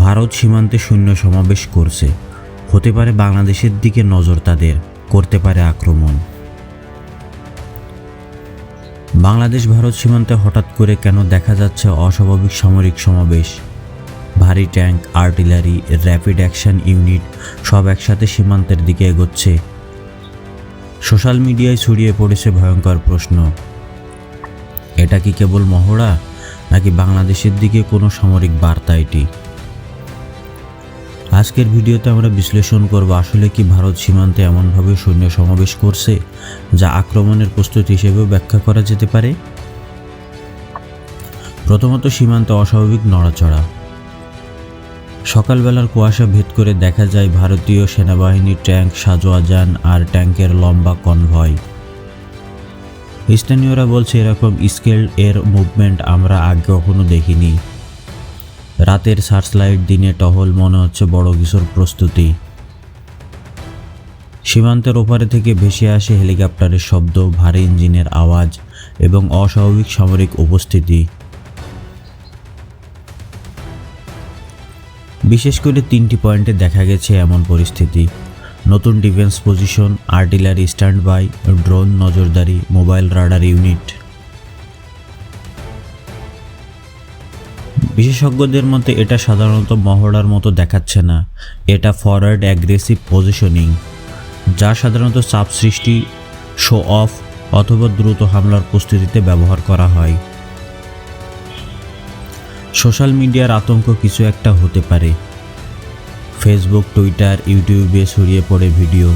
ভারত সীমান্তে সৈন্য সমাবেশ করছে, হতে পারে বাংলাদেশের দিকে নজর তাদের, করতে পারে আক্রমণ। বাংলাদেশ ভারত সীমান্তে হঠাৎ করে কেন দেখা যাচ্ছে অস্বাভাবিক সামরিক সমাবেশ? ভারী tank, artillery, rapid action unit সব একসাথে সীমান্তের দিকে এগোচ্ছে। সোশ্যাল মিডিয়ায় ছড়িয়ে পড়েছে ভয়ঙ্কর প্রশ্ন, এটা কি কেবল মহড়া নাকি বাংলাদেশের দিকে কোনো সামরিক বার্তা? এটি আজকের ভিডিওতে আমরা বিশ্লেষণ করব, আসলে কি ভারত সীমান্তে এমনভাবে সৈন্য সমাবেশ করছে যা আক্রমণের প্রস্তুতি হিসেবেও ব্যাখ্যা করা যেতে পারে। প্রথমত, সীমান্তে অস্বাভাবিক নড়াচড়া। সকালবেলার কুয়াশা ভেদ করে দেখা যায় ভারতীয় সেনাবাহিনীর ট্যাঙ্ক, সাজোয়া যান আর ট্যাঙ্কের লম্বা কনভয়। স্থানীয়রা বলছে এরকম স্কেল এর মুভমেন্ট আমরা আগে কখনো দেখিনি। রাতের সার্চলাইট, দিনে টহল, মনে হচ্ছে বড় কিছুর প্রস্তুতি। সীমান্তের ওপারে থেকে ভেসে আসে হেলিকপ্টারের শব্দ, ভারী ইঞ্জিনের আওয়াজ এবং অস্বাভাবিক সামরিক উপস্থিতি। বিশেষ করে 3টি পয়েন্টে দেখা গেছে এমন পরিস্থিতি: নতুন defence position, artillery stand by, drone নজরদারি, মোবাইল রাডার ইউনিট। বিশেষজ্ঞদের মতে এটা সাধারণত মহড়ার মতো দেখাচ্ছে না, এটা ফরওয়ার্ড অ্যাগ্রেসিভ পজিশনিং, যা সাধারণত চাপ সৃষ্টি, শো অফ অথবা দ্রুত হামলার প্রস্তুতিতে ব্যবহার করা হয়। সোশ্যাল মিডিয়ার আতঙ্ক কিছু একটা হতে পারে। ফেসবুক, টুইটার, ইউটিউবে ছড়িয়ে পড়ে ভিডিও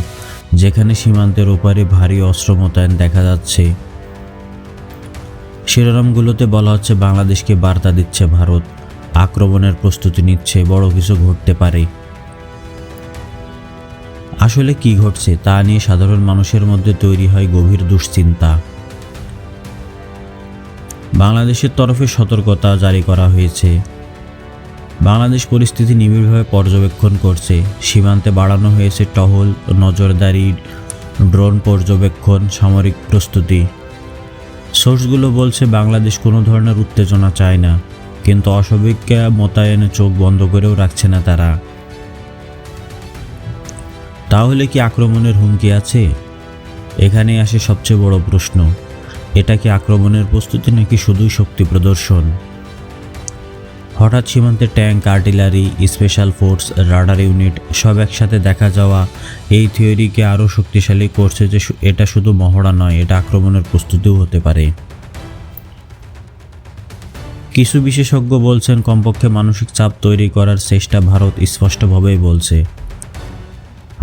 যেখানে সীমান্তের ওপারে ভারী অস্ত্র মোতায়েন দেখা যাচ্ছে। শিরোনামগুলোতে বলা হচ্ছে বাংলাদেশকে বার্তা দিচ্ছে ভারত আক্রমণের প্রস্তুতি নিচ্ছে, বড় কিছু ঘটতে পারে। আসলে কি ঘটছে তা নিয়ে সাধারণ মানুষের মধ্যে তৈরি হয় গভীর দুশ্চিন্তা। বাংলাদেশের তরফে সতর্কতা জারি করা হয়েছে। বাংলাদেশ পরিস্থিতি নিবিড়ভাবে পর্যবেক্ষণ করছে। সীমান্তে বাড়ানো হয়েছে টহল, নজরদারি, ড্রোন পর্যবেক্ষণ, সামরিক প্রস্তুতি। সোর্সগুলো বলছে বাংলাদেশ কোনো ধরনের উত্তেজনা চায় না, কিন্তু অস্বাভাবিক মোতায়েনে চোখ বন্ধ করেও রাখছে না তারা। তাহলে কি আক্রমণের হুমকি আছে? এখানেই আসে সবচেয়ে বড় প্রশ্ন, এটা কি আক্রমণের প্রস্তুতি নাকি শুধুই শক্তি প্রদর্শন? হঠাৎ সীমান্তে tank, artillery, special force, radar unit সব একসাথে দেখা যাওয়া এই থিওরিকে আরও শক্তিশালী করছে যে এটা শুধু মহড়া নয়, এটা আক্রমণের প্রস্তুতিও হতে পারে। কিছু বিশেষজ্ঞ বলছেন কমপক্ষে মানসিক চাপ তৈরি করার চেষ্টা ভারত স্পষ্টভাবেই বলছে।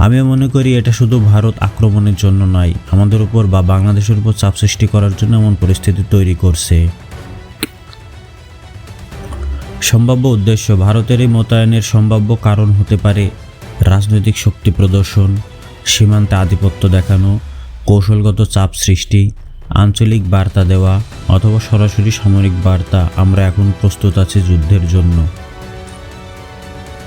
আমিও মনে করি এটা শুধু ভারত আক্রমণের জন্য নয়, আমাদের উপর বা বাংলাদেশের উপর চাপ সৃষ্টি করার জন্য এমন পরিস্থিতি তৈরি করছে। সম্ভাব্য উদ্দেশ্য, ভারতের এই মোতায়েনের সম্ভাব্য কারণ হতে পারে রাজনৈতিক শক্তি প্রদর্শন, সীমান্তে আধিপত্য দেখানো, কৌশলগত চাপ সৃষ্টি, আঞ্চলিক বার্তা দেওয়া অথবা সরাসরি সামরিক বার্তা, আমরা এখন প্রস্তুত আছি যুদ্ধের জন্য।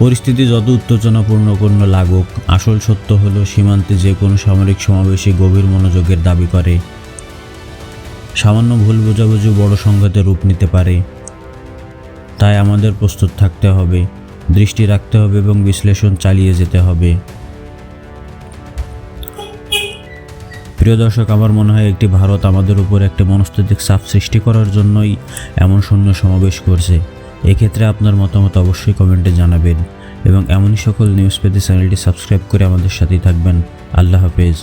পরিস্থিতি যত উত্তেজনাপূর্ণ লাগুক, আসল সত্য হলো সীমান্তে যে কোনো সামরিক সমাবেশে গভীর মনোযোগের দাবি করে। সামান্য ভুল বোঝাবুঝি বড় সংঘাতে রূপ নিতে পারে। তাই আমাদের প্রস্তুত থাকতে হবে, দৃষ্টি রাখতে হবে এবং বিশ্লেষণ চালিয়ে যেতে হবে। প্রিয় দর্শক, আমার মনে হয় একটি ভারত আমাদের উপর একটা মনস্তাত্ত্বিক চাপ সৃষ্টি করার জন্যই এমন সৈন্য সমাবেশ করছে। এক্ষেত্রে আপনার মতামত অবশ্যই কমেন্টে জানাবেন এবং এমনই সকল নিউজ পেতে চ্যানেলটি সাবস্ক্রাইব করে আমাদের সাথেই থাকবেন। আল্লাহ হাফেজ।